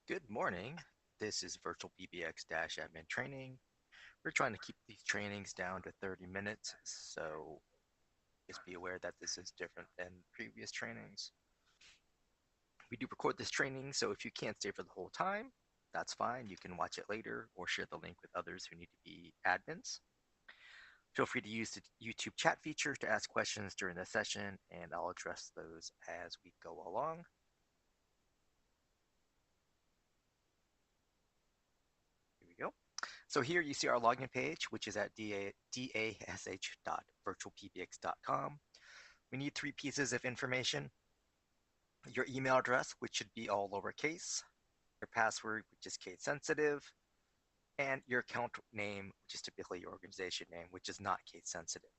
Good morning. This is VirtualPBX-admin training. We're trying to keep these trainings down to 30 minutes, so just be aware that this is different than previous trainings. We do record this training, so if you can't stay for the whole time, that's fine. You can watch it later or share the link with others who need to be admins. Feel free to use the YouTube chat feature to ask questions during the session, and I'll address those as we go along. Here we go. So here you see our login page, which is at dash.virtualpbx.com. We need three pieces of information: your email address, which should be all lowercase, your password, which is case sensitive, and your account name, which is typically your organization name, which is not case sensitive.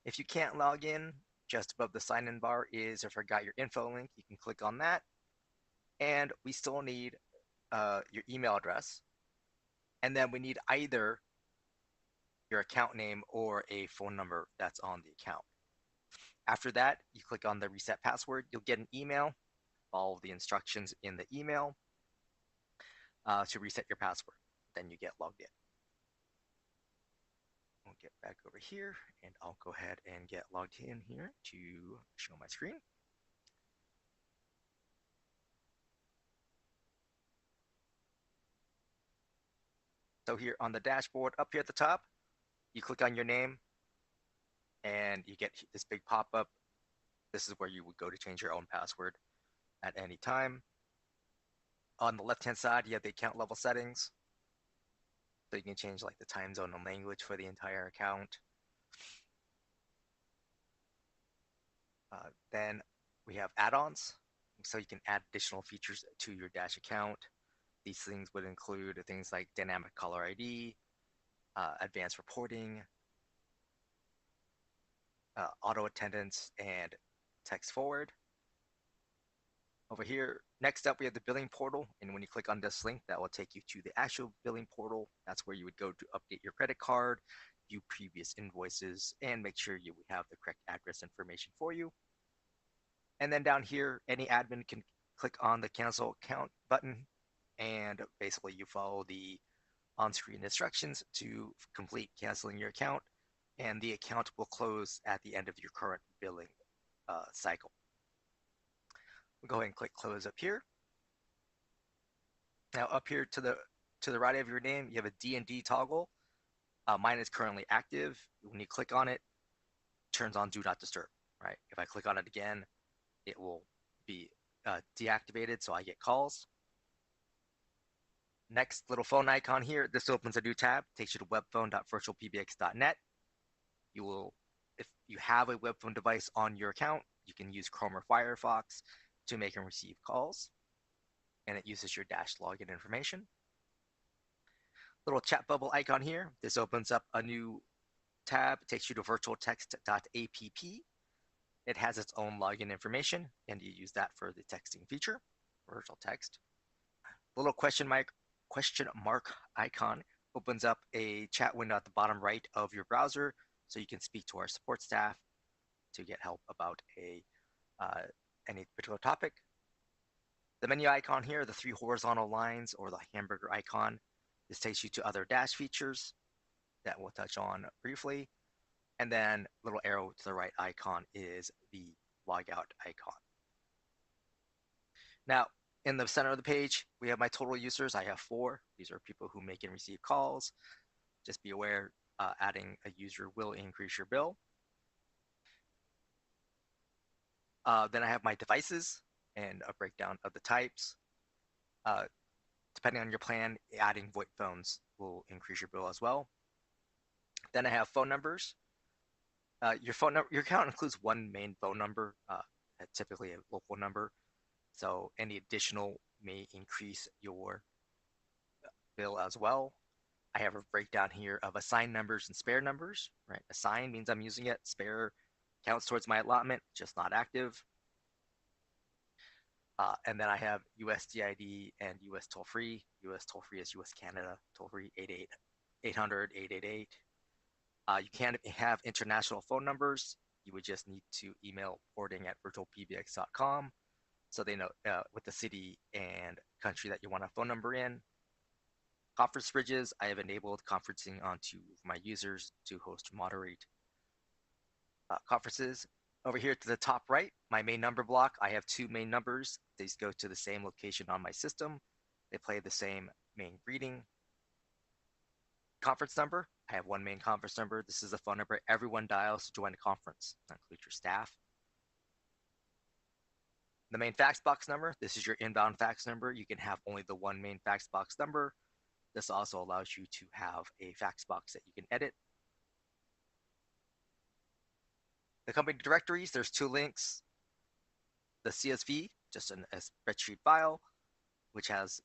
If you can't log in, just above the sign-in bar is a forgot your info link. You can click on that. And we still need your email address. And then we need either your account name or a phone number that's on the account. After that, you click on the reset password. You'll get an email, follow the instructions in the email to reset your password. Then you get logged in. We'll get back over here, and I'll go ahead and get logged in here to show my screen. So here on the dashboard, up here at the top, you click on your name, and you get this big pop-up. This is where you would go to change your own password at any time. On the left-hand side, you have the account level settings. So you can change like the time zone and language for the entire account. Then we have add-ons. So you can add additional features to your Dash account. These things would include things like dynamic caller ID, advanced reporting, auto attendance, and text forward. Over here, next up, we have the billing portal. And when you click on this link, that will take you to the actual billing portal. That's where you would go to update your credit card, view previous invoices, and make sure we have the correct address information for you. And then down here, any admin can click on the cancel account button, and basically you follow the on-screen instructions to complete canceling your account, and the account will close at the end of your current billing cycle. We'll go ahead and click close up here. Now up here to the right of your name, you have a D&D toggle. Mine is currently active. When you click on it, it turns on do not disturb, right? If I click on it again, it will be deactivated, so I get calls. Next little phone icon here, this opens a new tab, takes you to webphone.virtualpbx.net. You will, if you have a web phone device on your account, you can use Chrome or Firefox to make and receive calls, and it uses your Dash login information. Little chat bubble icon here, this opens up a new tab, takes you to virtualtext.app. It has its own login information, and you use that for the texting feature, virtual text. The little question mark icon opens up a chat window at the bottom right of your browser, so you can speak to our support staff to get help about any particular topic. The menu icon here, the three horizontal lines or the hamburger icon, this takes you to other Dash features that we'll touch on briefly. And then little arrow to the right icon is the logout icon. Now, in the center of the page, we have my total users. I have 4. These are people who make and receive calls. Just be aware, adding a user will increase your bill. Then I have my devices and a breakdown of the types. Depending on your plan, adding VoIP phones will increase your bill as well. Then I have phone numbers. Your account includes one main phone number, typically a local number. So any additional may increase your bill as well. I have a breakdown here of assigned numbers and spare numbers, right? Assigned means I'm using it. Spare counts towards my allotment, just not active. And then I have USDID and US toll-free. US toll-free is US Canada toll-free 800-888. You can have international phone numbers. You would just need to email porting@virtualpbx.com. so they know with the city and country that you want a phone number in. Conference bridges, I have enabled conferencing onto my users to host or moderate conferences. Over here to the top right, my main number block, I have two main numbers. These go to the same location on my system. They play the same main greeting. Conference number, I have one main conference number. This is the phone number everyone dials to join a conference. That includes your staff. The main fax box number, this is your inbound fax number. You can have only the one main fax box number. This also allows you to have a fax box that you can edit. The company directories, there's two links. The CSV, just a spreadsheet file, which has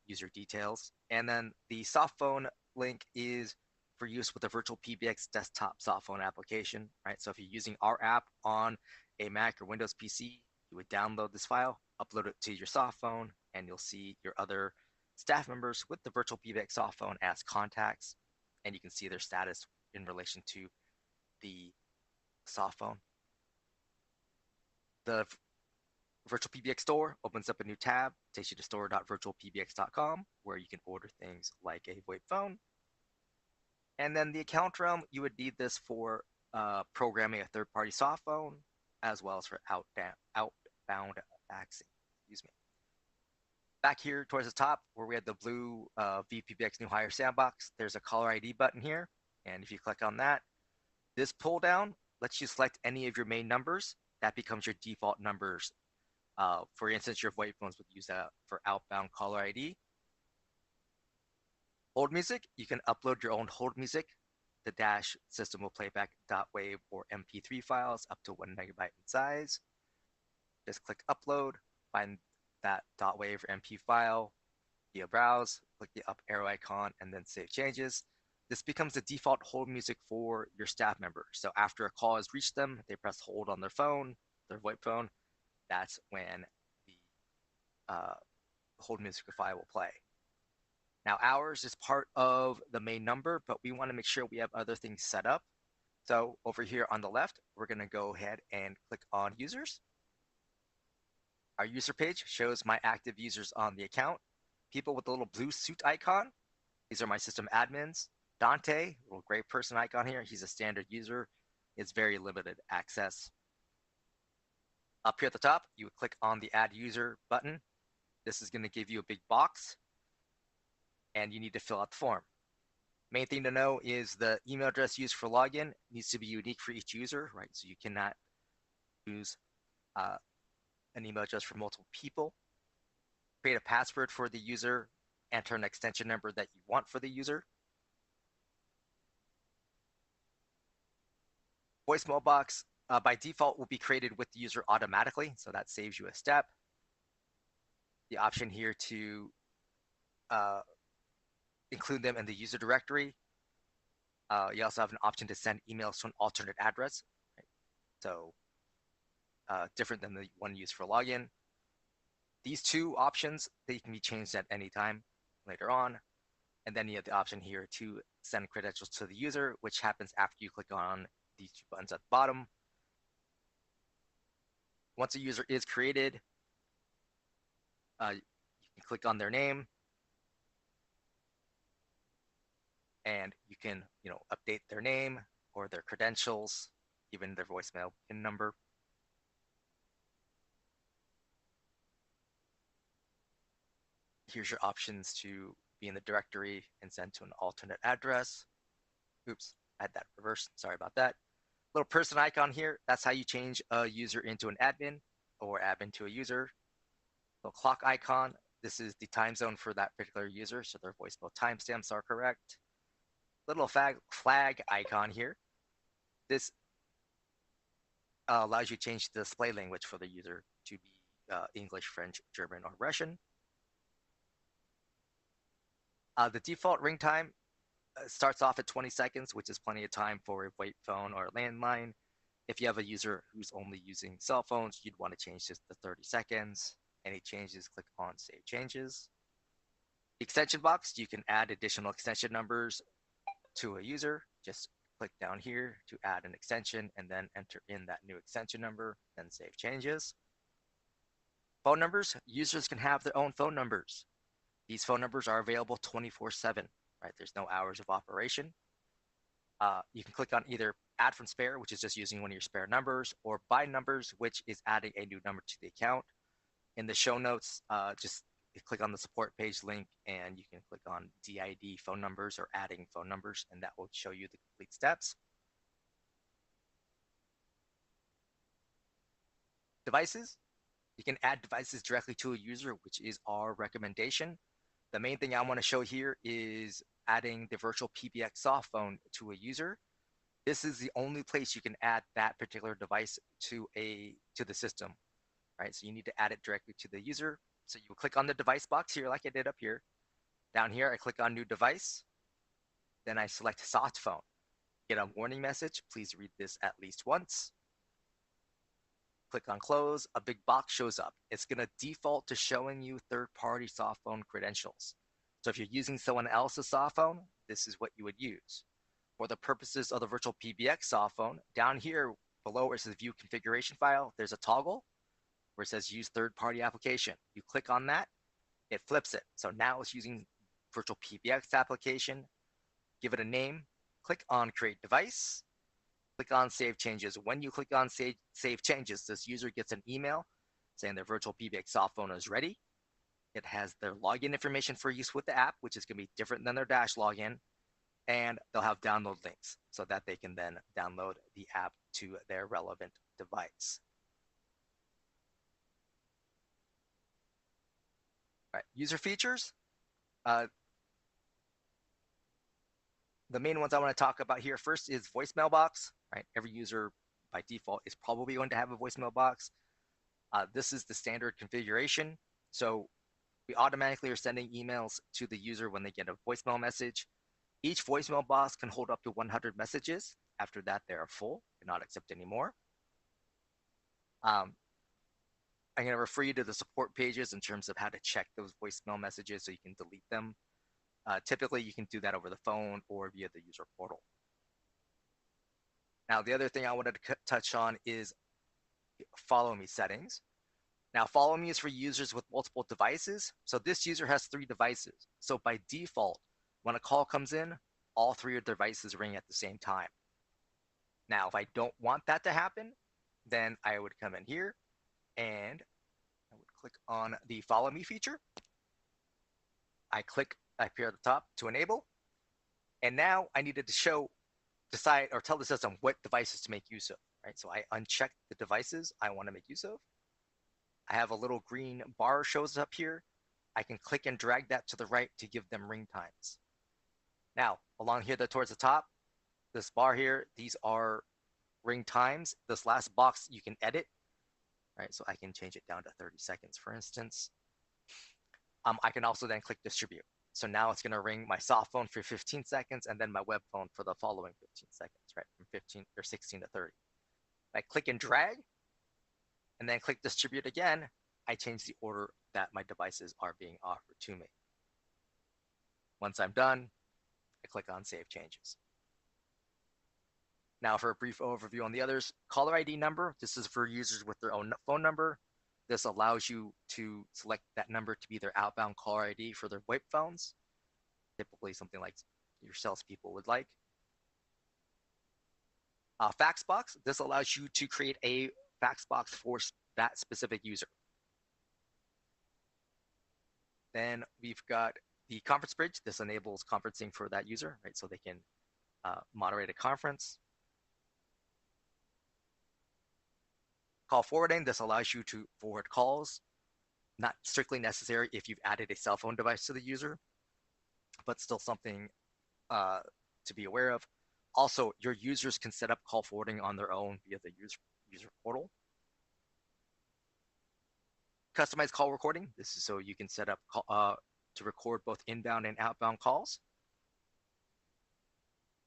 user details. And then the soft phone link is for use with the VirtualPBX desktop soft phone application, right? So if you're using our app on a Mac or Windows PC, you would download this file, upload it to your soft phone, and you'll see your other staff members with the VirtualPBX soft phone as contacts, and you can see their status in relation to the soft phone. The VirtualPBX store opens up a new tab, takes you to store.virtualpbx.com, where you can order things like a VoIP phone. And then the account realm, you would need this for programming a third-party soft phone, as well as for outbound faxing. Excuse me. Back here towards the top, where we had the blue VPBX New Hire Sandbox, there's a caller ID button here. And if you click on that, this pull down lets you select any of your main numbers. That becomes your default numbers. For instance, your VoIP phones would use that for outbound caller ID. Hold music, you can upload your own hold music. The Dash system will play back .wav or MP3 files up to 1 megabyte in size. Just click upload, find that .wav or MP file via browse, click the up arrow icon, and then save changes. This becomes the default hold music for your staff member. So after a call has reached them, they press hold on their phone, their VoIP phone. That's when the hold music file will play. Now ours is part of the main number, but we want to make sure we have other things set up. So over here on the left, we're going to go ahead and click on users. Our user page shows my active users on the account. People with the little blue suit icon, these are my system admins. Dante, little gray person icon here, he's a standard user. It's very limited access. Up here at the top, you would click on the add user button. This is going to give you a big box, and you need to fill out the form. Main thing to know is the email address used for login needs to be unique for each user, right? So you cannot use an email address for multiple people. Create a password for the user, enter an extension number that you want for the user. Voicemail box by default will be created with the user automatically, so that saves you a step. The option here to include them in the user directory. You also have an option to send emails to an alternate address, right? So different than the one used for login. These two options, they can be changed at any time later on. And then you have the option here to send credentials to the user, which happens after you click on these two buttons at the bottom. Once a user is created, you can click on their name, and you can, update their name or their credentials, even their voicemail PIN number. Here's your options to be in the directory and send to an alternate address. Oops, I had that reversed. Sorry about that. Little person icon here. That's how you change a user into an admin or admin to a user. Little clock icon. This is the time zone for that particular user, so their voicemail timestamps are correct. Little flag icon here. This allows you to change the display language for the user to be English, French, German, or Russian. The default ring time starts off at 20 seconds, which is plenty of time for a VoIP phone or a landline. If you have a user who's only using cell phones, you'd want to change this to 30 seconds. Any changes, click on Save Changes. The extension box, you can add additional extension numbers to a user. Just click down here to add an extension and then enter in that new extension number, then Save Changes. phone numbers, users can have their own phone numbers. These phone numbers are available 24/7, right? There's no hours of operation. You can click on either add from spare, which is just using one of your spare numbers, or by numbers, which is adding a new number to the account. In the show notes, just click on the support page link and you can click on DID phone numbers or adding phone numbers, and that will show you the complete steps. Devices, you can add devices directly to a user, which is our recommendation. The main thing I want to show here is adding the VirtualPBX soft phone to a user. This is the only place you can add that particular device to the system, right? So you need to add it directly to the user. So you click on the device box here like I did up here. Down here, I click on new device. Then I select soft phone. Get a warning message. Please read this at least once. Click on close. A big box shows up. It's going to default to showing you third-party soft phone credentials. So if you're using someone else's soft phone, this is what you would use. For the purposes of the VirtualPBX soft phone, down here below where it says view configuration file, there's a toggle where it says use third-party application. You click on that, it flips it. So now it's using VirtualPBX application. Give it a name, click on create device, click on save changes. When you click on save changes, this user gets an email saying their VirtualPBX soft phone is ready. It has their login information for use with the app, which is going to be different than their Dash login, and they'll have download links so that they can then download the app to their relevant device. All right, user features. The main ones I want to talk about here first is voicemail box, right? Every user by default is probably going to have a voicemail box. This is the standard configuration. So we automatically are sending emails to the user when they get a voicemail message. Each voicemail box can hold up to 100 messages. After that, they are full, cannot accept any more. I'm going to refer you to the support pages in terms of how to check those voicemail messages so you can delete them. Typically, you can do that over the phone or via the user portal. Now, the other thing I wanted to touch on is follow me settings. Now, follow me is for users with multiple devices. So this user has 3 devices. So by default, when a call comes in, all 3 of the devices ring at the same time. Now, if I don't want that to happen, then I would come in here and I would click on the follow me feature. I click up here at the top to enable. And now I needed to decide or tell the system what devices to make use of, right? So I uncheck the devices I want to make use of. I have a little green bar shows up here. I can click and drag that to the right to give them ring times. Now, along here towards the top, this bar here, these are ring times. This last box you can edit, right? So I can change it down to 30 seconds, for instance. I can also then click distribute. So now it's going to ring my soft phone for 15 seconds and then my web phone for the following 15 seconds, right? From 15 or 16 to 30. If I click and drag and then click distribute again, I change the order that my devices are being offered to me. Once I'm done, I click on save changes. Now for a brief overview on the others, caller ID number, this is for users with their own phone number. This allows you to select that number to be their outbound caller ID for their VoIP phones, typically something like your salespeople would like. Fax box, this allows you to create a fax box for that specific user. Then we've got the conference bridge. This enables conferencing for that user, right? So they can moderate a conference. Call forwarding, this allows you to forward calls, not strictly necessary if you've added a cell phone device to the user, but still something to be aware of. Also, your users can set up call forwarding on their own via the user portal. Customized call recording, this is so you can set up to record both inbound and outbound calls.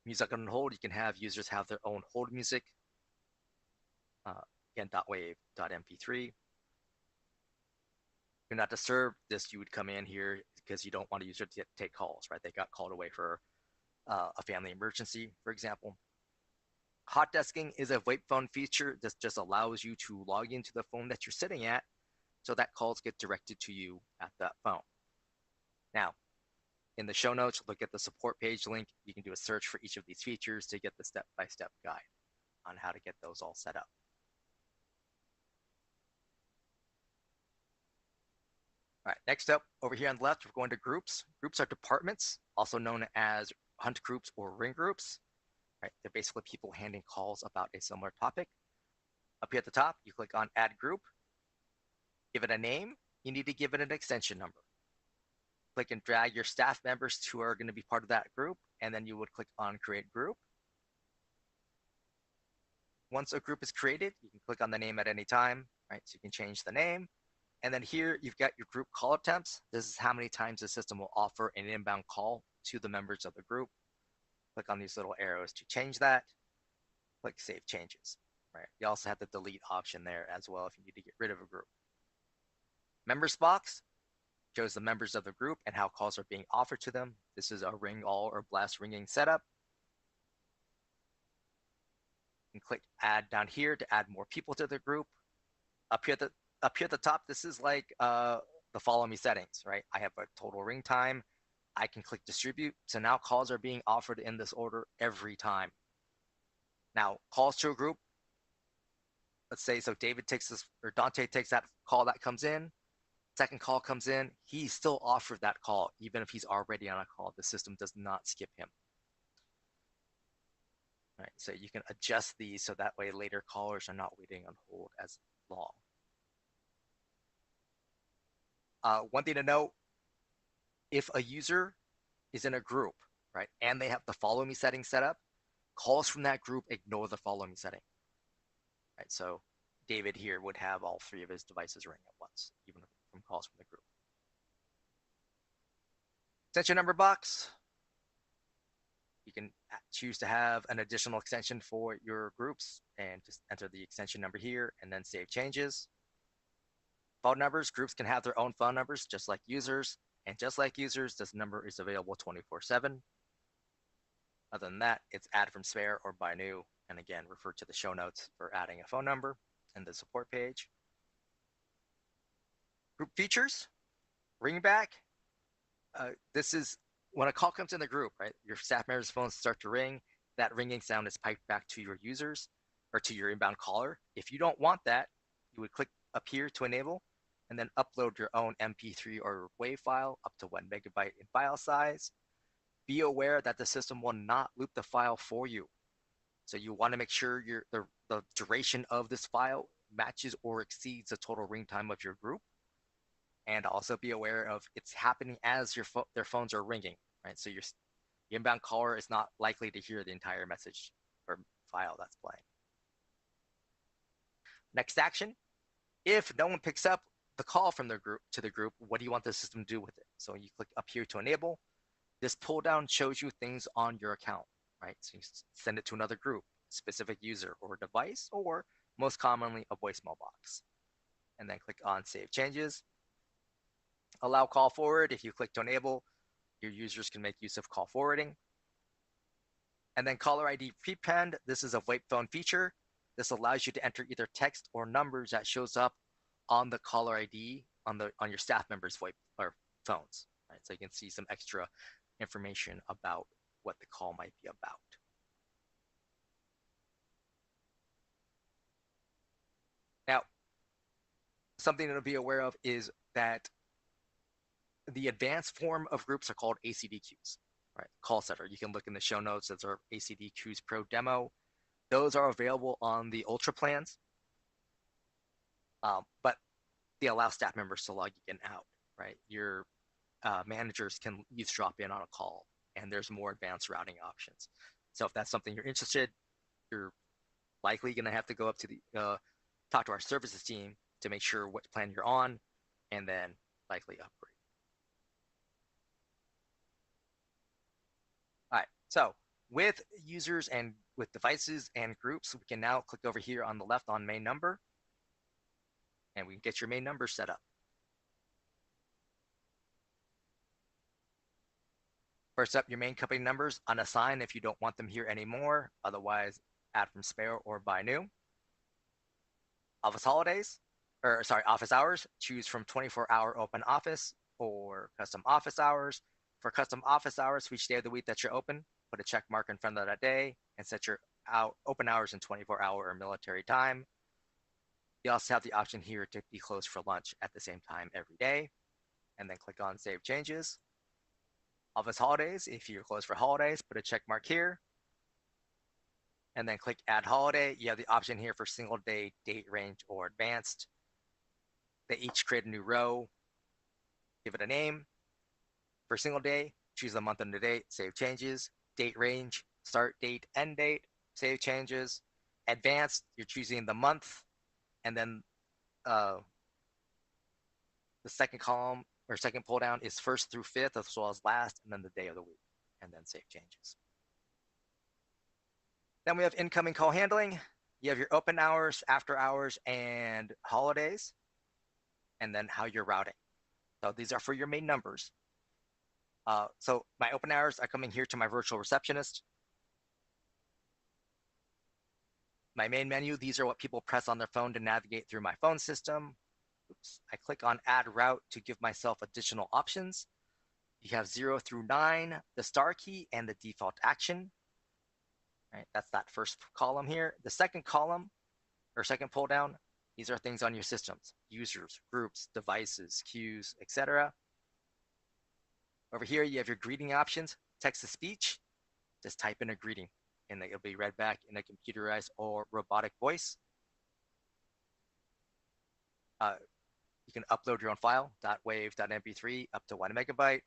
Music on hold, you can have users have their own hold music. Again, .wave, .mp3. Do not disturb, this you would come in here because you don't want a user to take calls, right? They got called away for a family emergency, for example. Hot desking is a VoIP phone feature. This just allows you to log into the phone that you're sitting at so that calls get directed to you at that phone. Now, in the show notes, look at the support page link. You can do a search for each of these features to get the step-by-step guide on how to get those all set up. All right, next up, over here on the left, we're going to groups. Groups are departments, also known as hunt groups or ring groups. Right, they're basically people handling calls about a similar topic. Up here at the top, you click on Add Group. Give it a name. You need to give it an extension number. Click and drag your staff members who are going to be part of that group, and then you would click on Create Group. Once a group is created, you can click on the name at any time, right? So you can change the name. And then here you've got your group call attempts. This is how many times the system will offer an inbound call to the members of the group. Click on these little arrows to change that. Click Save Changes. Right. You also have the delete option there as well if you need to get rid of a group. Members box shows the members of the group and how calls are being offered to them. This is a ring all or blast ringing setup. You can click Add down here to add more people to the group. Up here at the top, this is like the follow me settings, right? I have a total ring time. I can click distribute. So now calls are being offered in this order every time. Now, calls to a group, let's say, so David takes this, or Dante takes that call that comes in, second call comes in, he's still offered that call, even if he's already on a call. The system does not skip him. All right, so you can adjust these so that way later callers are not waiting on hold as long. One thing to note, if a user is in a group, right, and they have the follow me setting set up, calls from that group ignore the follow me setting. Right, so David here would have all three of his devices ring at once, even from calls from the group. Extension number box. You can choose to have an additional extension for your groups and just enter the extension number here and then save changes. Phone numbers, groups can have their own phone numbers just like users, and just like users, this number is available 24/7. Other than that, it's add from spare or by new, and again, refer to the show notes for adding a phone number and the support page. Group features, ring back. This is when a call comes in the group, right? Your staff members' phones start to ring. That ringing sound is piped back to your users or to your inbound caller. If you don't want that, you would click up here to enable and then upload your own MP3 or WAV file up to 1 megabyte in file size. Be aware that the system will not loop the file for you. So you want to make sure the duration of this file matches or exceeds the total ring time of your group. And also be aware of it's happening as their phones are ringing, right? So your inbound caller is not likely to hear the entire message or file that's playing. Next action, if no one picks up the call from the group to the group, what do you want the system to do with it? So you click up here to enable. This pull down shows you things on your account, right? So you send it to another group, specific user or device, or most commonly a voicemail box. And then click on Save Changes. Allow call forward. If you click to enable, your users can make use of call forwarding. And then caller ID prepend. This is a VoIP phone feature. This allows you to enter either text or numbers that shows up on the caller ID on your staff members' VoIP or phones. Right? So you can see some extra information about what the call might be about. Now, something to be aware of is that the advanced form of groups are called ACD queues, right? Call center. You can look in the show notes. That's our ACD QUEUES Pro demo. Those are available on the Ultra plans, but they allow staff members to log in and out, right? Your managers can eavesdrop in on a call, and there's more advanced routing options. So if that's something you're interested, you're likely going to have to go up to the talk to our services team to make sure what plan you're on, and then likely upgrade. All right, so with users and with devices and groups, we can now click over here on the left on main number, and we can get your main number set up. First up, your main company numbers, unassign if you don't want them here anymore. Otherwise, add from spare or by new. Office holidays, or sorry, office hours. Choose from 24-hour open office or custom office hours. For custom office hours, for each day of the week that you're open, put a check mark in front of that day and set your open hours in 24-hour or military time. You also have the option here to be closed for lunch at the same time every day, and then click on Save Changes. Office holidays, if you're closed for holidays, put a check mark here, and then click Add Holiday. You have the option here for single day, date range, or advanced. They each create a new row. Give it a name. For single day, choose the month and the date, save changes. Date range, start date, end date, save changes. Advanced, you're choosing the month, and then the second column or second pull down is first through fifth as well as last, and then the day of the week, and then save changes. Then we have incoming call handling. You have your open hours, after hours, and holidays, and then how you're routing. So these are for your main numbers. So my open hours, I come in here to my virtual receptionist. My main menu, these are what people press on their phone to navigate through my phone system. Oops. I click on Add Route to give myself additional options. You have 0 through 9, the star key, and the default action. Right, that's that first column here. The second column, or second pull down, these are things on your systems: users, groups, devices, queues, etc. Over here, you have your greeting options. Text to speech, just type in a greeting, and it'll be read back in a computerized or robotic voice. You can upload your own file, .wave.mp3 up to 1 megabyte.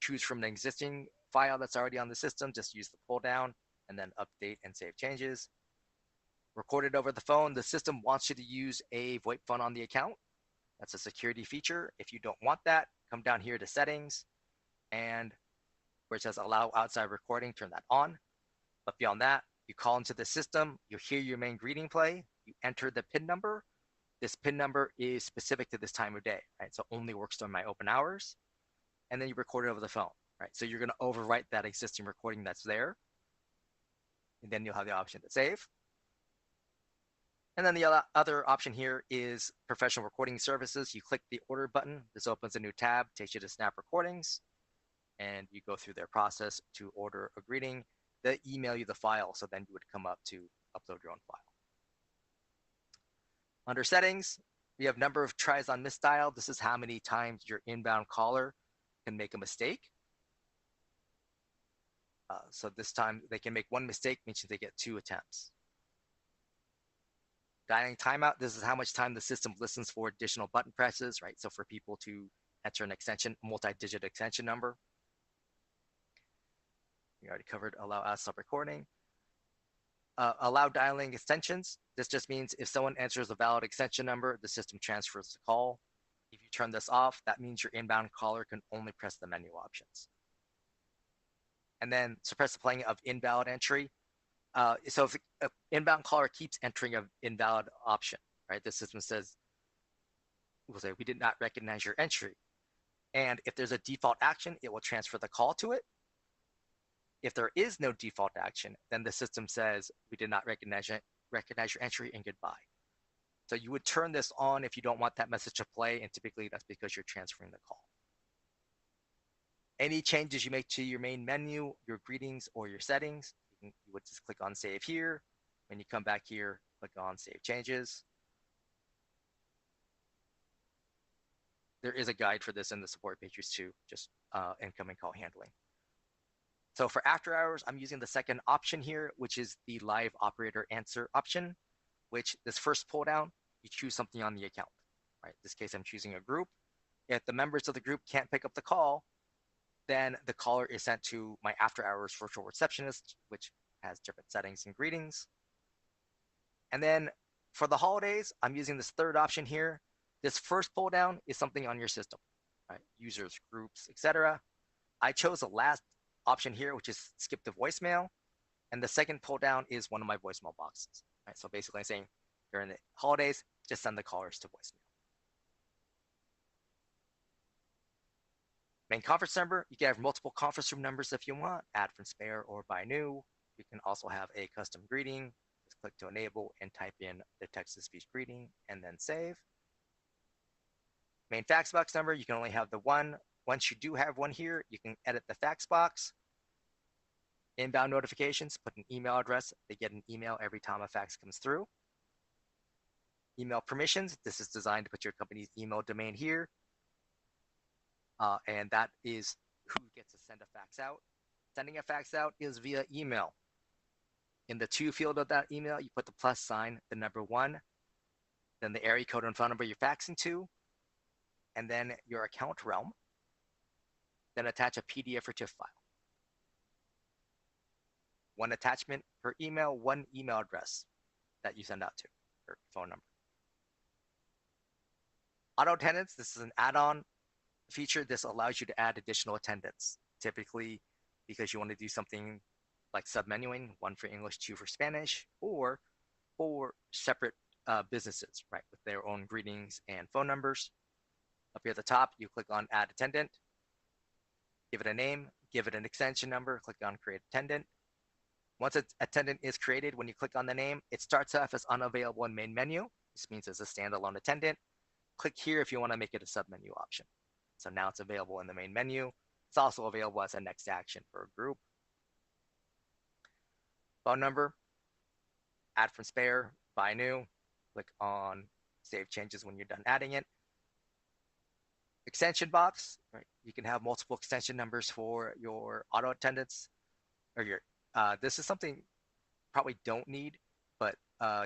Choose from an existing file that's already on the system, just use the pull down, and then update and save changes. Recorded over the phone, the system wants you to use a VoIP phone on the account. That's a security feature. If you don't want that, come down here to settings, and where it says allow outside recording, turn that on. But beyond that, you call into the system, you hear your main greeting play, you enter the PIN number. This PIN number is specific to this time of day, right? So only works during my open hours. And then you record it over the phone, right? So you're going to overwrite that existing recording that's there. And then you'll have the option to save. And then the other option here is professional recording services. You click the order button. This opens a new tab, takes you to Snap Recordings, and you go through their process to order a greeting. They email you the file, so then you would come up to upload your own file. Under settings, we have number of tries on misdial. This is how many times your inbound caller can make a mistake. So this time they can make one mistake, means they get 2 attempts. Dialing timeout, this is how much time the system listens for additional button presses, right? So for people to enter an extension, multi-digit extension number. We already covered allow us stop recording. Allow dialing extensions. This just means if someone enters a valid extension number, the system transfers the call. If you turn this off, that means your inbound caller can only press the menu options. And then suppress the playing of invalid entry. So if an inbound caller keeps entering an invalid option, right, the system says, we'll say, we did not recognize your entry. And if there's a default action, it will transfer the call to it. If there is no default action, then the system says, we did not recognize your entry and goodbye. So you would turn this on if you don't want that message to play, and typically that's because you're transferring the call. Any changes you make to your main menu, your greetings, or your settings, you would just click on Save here. When you come back here, click on Save Changes. There is a guide for this in the support pages too, just incoming call handling. So for after hours, I'm using the second option here, which is the live operator answer option, which this first pull down, you choose something on the account, right? In this case, I'm choosing a group. If the members of the group can't pick up the call, then the caller is sent to my after hours virtual receptionist, which has different settings and greetings. And then for the holidays, I'm using this third option here. This first pull down is something on your system, right? Users, groups, etc. I chose the last option here, which is skip to voicemail. And the second pull down is one of my voicemail boxes, right? So basically I'm saying during the holidays, just send the callers to voicemail. Main conference number, you can have multiple conference room numbers if you want, add from spare or buy new. You can also have a custom greeting. Just click to enable and type in the text-to-speech greeting and then save. Main fax box number, you can only have the one. Once you do have one here, you can edit the fax box. Inbound notifications, put an email address. They get an email every time a fax comes through. Email permissions, this is designed to put your company's email domain here. And that is who gets to send a fax out. Sending a fax out is via email. In the to field of that email, you put the plus sign, the number 1, then the area code and phone number you're faxing to, and then your account realm. Then attach a PDF or TIFF file. One attachment per email, one email address that you send out to, or phone number. Auto attendance, this is an add-on feature. This allows you to add additional attendants, typically because you want to do something like submenuing, 1 for English, 2 for Spanish, or for separate businesses, right, with their own greetings and phone numbers. Up here at the top, you click on Add Attendant, give it a name, give it an extension number, click on Create Attendant. Once an attendant is created, when you click on the name, it starts off as unavailable in main menu. This means it's a standalone attendant. Click here if you want to make it a submenu option. So now it's available in the main menu. It's also available as a next action for a group. Phone number, add from spare, buy new. Click on Save Changes when you're done adding it. Extension box, right? You can have multiple extension numbers for your auto attendants, or your this is something you probably don't need, but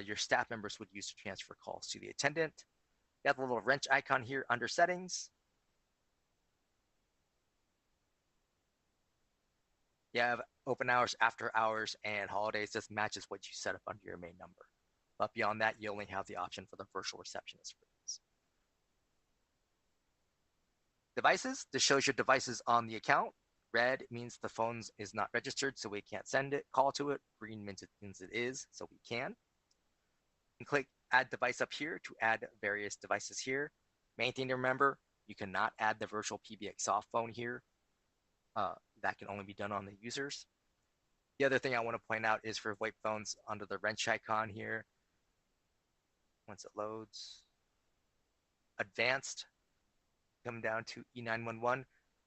your staff members would use to transfer calls to the attendant. You have the little wrench icon here under settings. You have open hours, after hours, and holidays. This matches what you set up under your main number. But beyond that, you only have the option for the virtual receptionist for this. Devices, this shows your devices on the account. Red means the phone is not registered, so we can't send it, call to it. Green means it is, so we can. And click Add Device up here to add various devices here. Main thing to remember, you cannot add the VirtualPBX soft phone here. That can only be done on the users. The other thing I want to point out is for VoIP phones under the wrench icon here. Once it loads, advanced, come down to E911.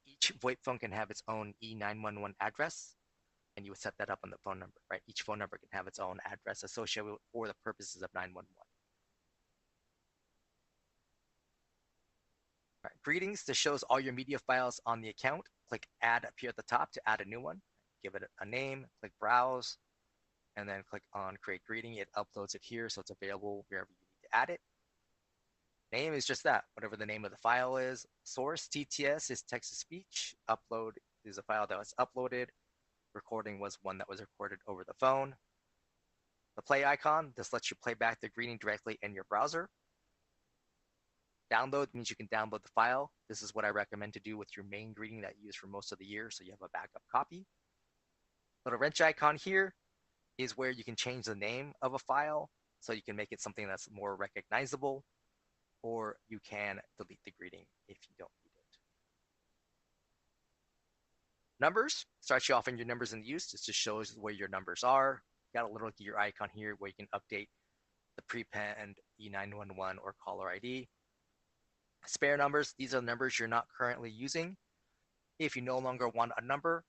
Each VoIP phone can have its own E911 address, and you would set that up on the phone number, right? Each phone number can have its own address associated with for the purposes of 911. All right, greetings, this shows all your media files on the account. Click Add up here at the top to add a new one. Give it a name, click Browse, and then click on Create Greeting. It uploads it here, so it's available wherever you need to add it. Name is just that, whatever the name of the file is. Source, TTS, is text-to-speech. Upload is a file that was uploaded. Recording was one that was recorded over the phone. The play icon, this lets you play back the greeting directly in your browser. Download means you can download the file. This is what I recommend to do with your main greeting that you use for most of the year, so you have a backup copy. Little wrench icon here is where you can change the name of a file, so you can make it something that's more recognizable, or you can delete the greeting if you don't need it. Numbers starts you off in your numbers in use. This just shows where your numbers are. You got a little gear icon here where you can update the prepend E911 or caller ID. Spare numbers, these are the numbers you're not currently using. If you no longer want a number,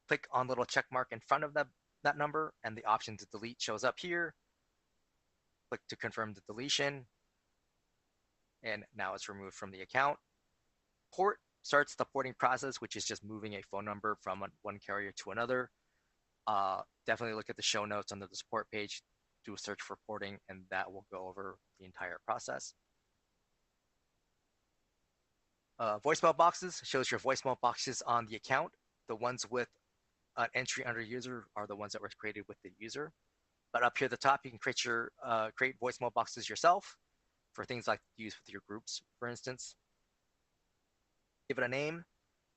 click on the little check mark in front of that number, and the option to delete shows up here. Click to confirm the deletion, and now it's removed from the account. Port starts the porting process, which is just moving a phone number from one carrier to another. Definitely look at the show notes under the support page, do a search for porting, and that will go over the entire process. Voicemail boxes shows your voicemail boxes on the account. The ones with an entry under user are the ones that were created with the user. But up here at the top, you can create voicemail boxes yourself for things like use with your groups, for instance. Give it a name,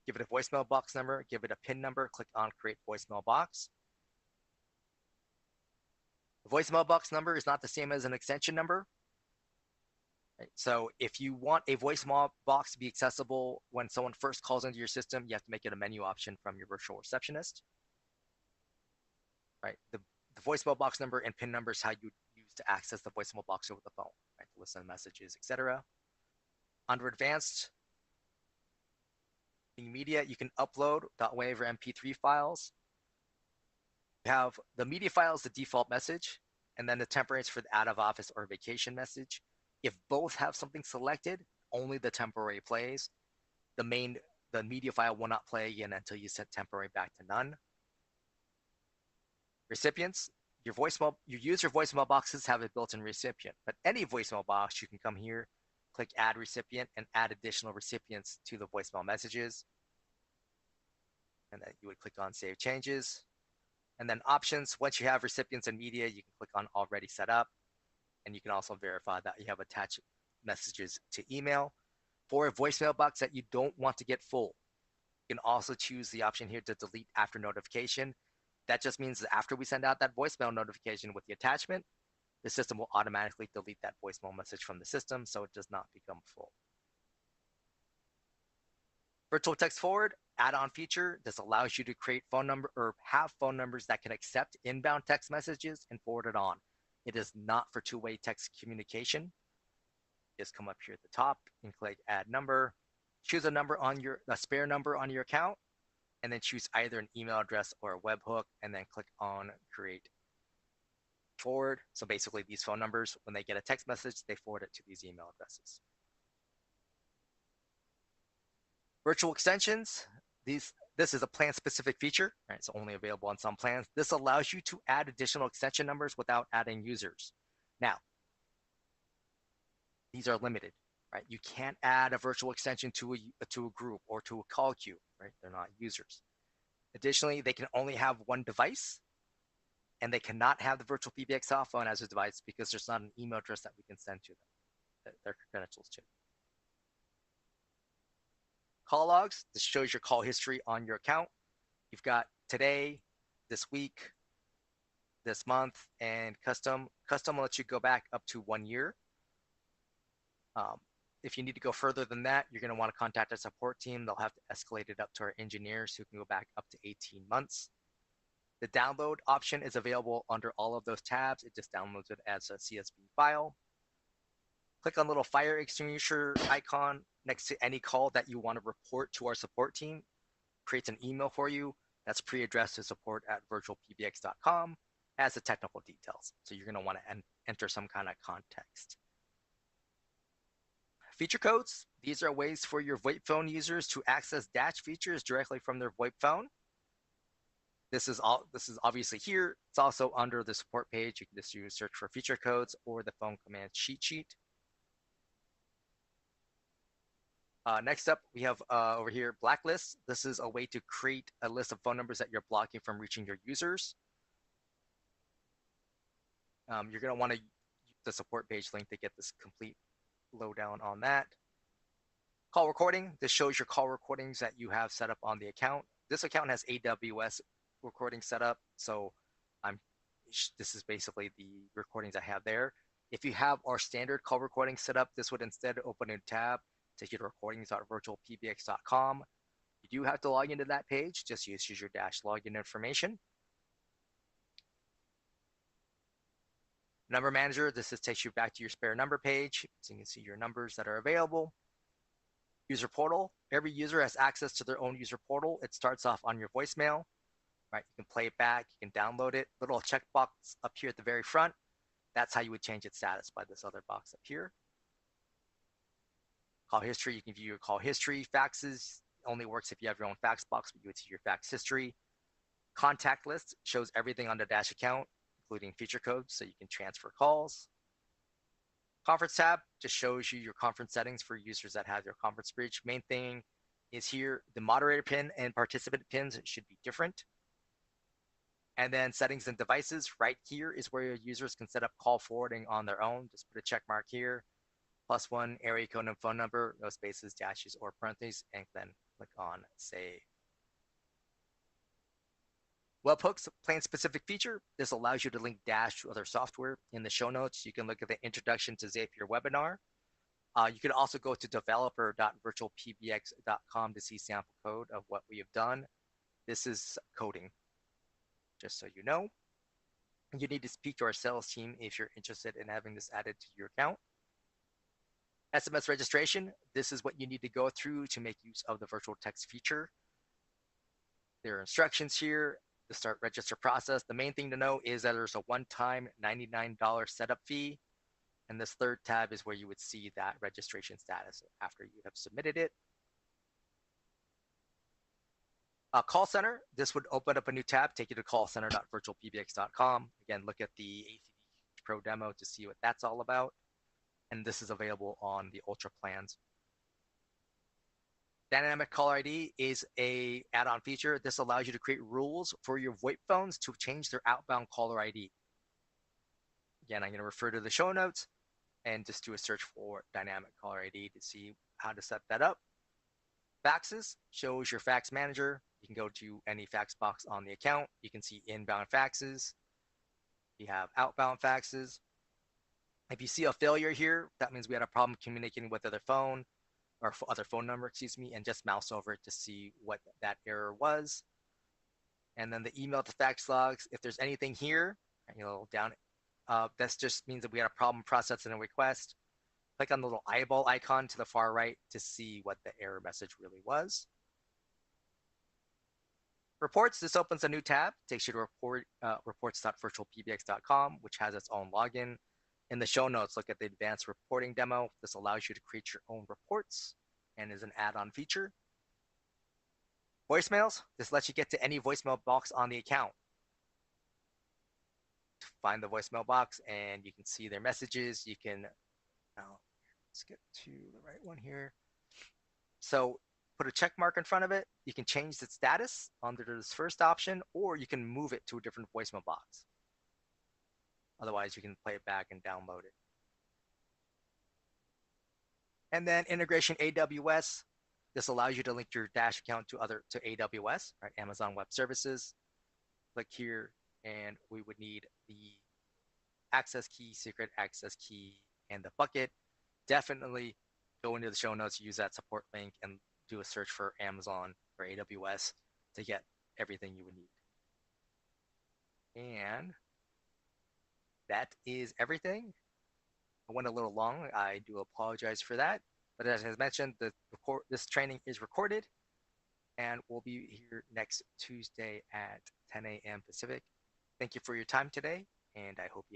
give it a voicemail box number, give it a PIN number, click on Create Voicemail Box. The voicemail box number is not the same as an extension number. Right? So if you want a voicemail box to be accessible when someone first calls into your system, you have to make it a menu option from your virtual receptionist. Right? The voicemail box number and PIN number is how you use to access the voicemail box over the phone, right? To listen to messages, etc. Under advanced media, you can upload .wav or MP3 files. You have the media files, the default message, and then the temporaries for the out of office or vacation message. If both have something selected, only the temporary plays. The media file will not play again until you set temporary back to none. Recipients, you use your voicemail boxes have a built-in recipient, but any voicemail box, you can come here, click add recipient, and add additional recipients to the voicemail messages. And then you would click on save changes. And then options, once you have recipients and media, you can click on already set up. And you can also verify that you have attached messages to email. For a voicemail box that you don't want to get full, you can also choose the option here to delete after notification. That just means that after we send out that voicemail notification with the attachment, the system will automatically delete that voicemail message from the system so it does not become full. Virtual Text Forward add-on feature. This allows you to create phone number or have phone numbers that can accept inbound text messages and forward it on. It is not for two-way text communication. Just come up here at the top and click add number. Choose a spare number on your account, and then choose either an email address or a webhook, and then click on create forward. So basically these phone numbers, when they get a text message, they forward it to these email addresses. Virtual extensions. This is a plan-specific feature, right? It's only available on some plans. This allows you to add additional extension numbers without adding users. Now, these are limited, right? You can't add a virtual extension to a group or to a call queue, right? They're not users. Additionally, they can only have one device, and they cannot have the VirtualPBX cell phone as a device because there's not an email address that we can send to them, their credentials to. Call logs, this shows your call history on your account. You've got today, this week, this month, and custom. Custom lets you go back up to 1 year. If you need to go further than that, you're going to want to contact our support team. They'll have to escalate it up to our engineers who can go back up to 18 months. The download option is available under all of those tabs. It just downloads it as a CSV file. Click on the little fire extinguisher icon next to any call that you want to report to our support team. Creates an email for you that's pre-addressed to support@virtualpbx.com as the technical details. So you're going to want to enter some kind of context. Feature codes. These are ways for your VoIP phone users to access Dash features directly from their VoIP phone. This is obviously here. It's also under the support page. You can just use search for feature codes or the phone command cheat sheet. Next up, we have over here blacklists. This is a way to create a list of phone numbers that you're blocking from reaching your users. You're going to want to use the support page link to get this complete lowdown on that. Call recording. This shows your call recordings that you have set up on the account. This account has AWS recording set up, so this is basically the recordings I have there. If you have our standard call recording set up, this would instead open a tab, take you to recordings.virtualpbx.com. You do have to log into that page. Just use your Dash login information. Number manager, this just takes you back to your spare number page, so you can see your numbers that are available. User portal, every user has access to their own user portal. It starts off on your voicemail, right? You can play it back, you can download it. Little checkbox up here at the very front. That's how you would change its status by this other box up here. Call history, you can view your call history. Faxes only works if you have your own fax box, but you would see your fax history. Contact list shows everything on the Dash account, including feature codes, so you can transfer calls. Conference tab just shows you your conference settings for users that have their conference bridge. Main thing is here, the moderator pin and participant pins should be different. And then settings and devices, right here is where your users can set up call forwarding on their own. Just put a check mark here, +1 area code and phone number, no spaces, dashes, or parentheses, and then click on save. Webhooks, plan-specific feature. This allows you to link Dash to other software. In the show notes, you can look at the introduction to Zapier webinar. You can also go to developer.virtualpbx.com to see sample code of what we have done. This is coding, just so you know. You need to speak to our sales team if you're interested in having this added to your account. SMS registration, this is what you need to go through to make use of the virtual text feature. There are instructions here to start register process. The main thing to know is that there's a one-time $99 setup fee. And this third tab is where you would see that registration status after you have submitted it. Call center, this would open up a new tab, take you to callcenter.virtualpbx.com. Again, look at the ACD Pro demo to see what that's all about. And this is available on the Ultra plans. Dynamic caller ID is a add-on feature. This allows you to create rules for your VoIP phones to change their outbound caller ID. Again, I'm going to refer to the show notes and just do a search for dynamic caller ID to see how to set that up. Faxes shows your fax manager. You can go to any fax box on the account. You can see inbound faxes. You have outbound faxes. If you see a failure here, that means we had a problem communicating with other phone or other phone number, excuse me, and just mouse over it to see what that error was. And then the email to fax logs, if there's anything here, down, that just means that we had a problem processing a request. Click on the little eyeball icon to the far right to see what the error message really was. Reports, this opens a new tab, takes you to reports.virtualpbx.com, which has its own login. In the show notes, look at the advanced reporting demo. This allows you to create your own reports and is an add-on feature. Voicemails, this lets you get to any voicemail box on the account. Find the voicemail box and you can see their messages. You can, now let's get to the right one here. So put a check mark in front of it. You can change the status under this first option, or you can move it to a different voicemail box. Otherwise, you can play it back and download it. And then integration AWS. This allows you to link your Dash account to AWS, right? Amazon Web Services. Click here, and we would need the access key, secret access key, and the bucket. Definitely go into the show notes, use that support link, and do a search for Amazon or AWS to get everything you would need. And that is everything. I went a little long. I do apologize for that. But as I mentioned, this training is recorded and we'll be here next Tuesday at 10 a.m. Pacific. Thank you for your time today, and I hope you